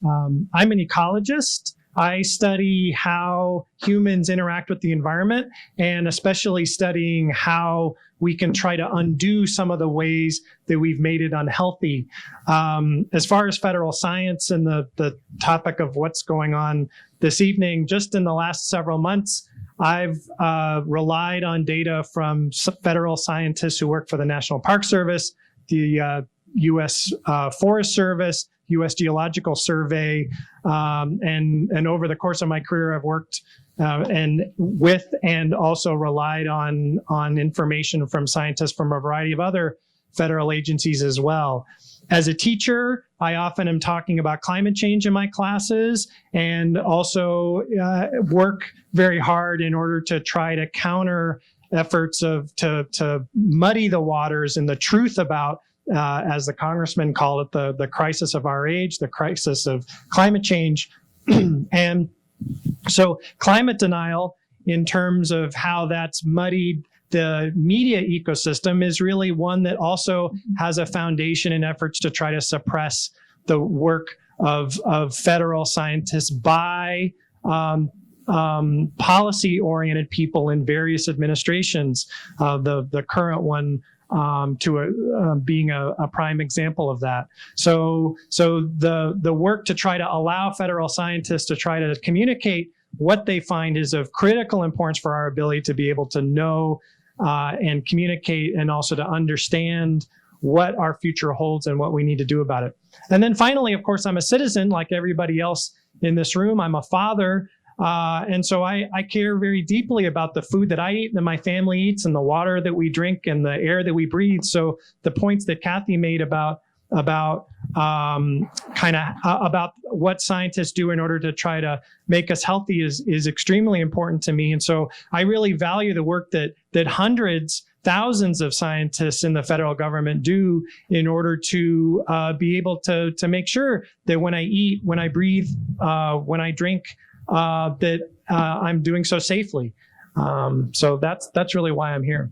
I'm an ecologist. I study how humans interact with the environment, and especially studying how we can try to undo some of the ways that we've made it unhealthy. As far as federal science and the topic of what's going on this evening, just in the last several months, I've relied on data from federal scientists who work for the National Park Service, the U.S. Forest Service, U.S. Geological Survey, and over the course of my career, I've worked and also relied on information from scientists from a variety of other federal agencies as well. As a teacher, I often am talking about climate change in my classes, and also work very hard in order to try to counter efforts to muddy the waters and the truth about, as the congressman called it, the crisis of our age, the crisis of climate change. And so climate denial, in terms of how that's muddied the media ecosystem, is really one that also has a foundation in efforts to try to suppress the work of federal scientists by policy-oriented people in various administrations. The current one being a prime example of that. So the work to try to allow federal scientists to try to communicate what they find is of critical importance for our ability to be able to know and communicate, and also to understand what our future holds and what we need to do about it. And then finally, of course, I'm a citizen like everybody else in this room. I'm a father. And so I care very deeply about the food that I eat and that my family eats, and the water that we drink and the air that we breathe. So the points that Kathy made about what scientists do in order to try to make us healthy is extremely important to me. And so I really value the work that hundreds, thousands of scientists in the federal government do in order to be able to make sure that when I eat, when I breathe, when I drink, that I'm doing so safely. So that's really why I'm here.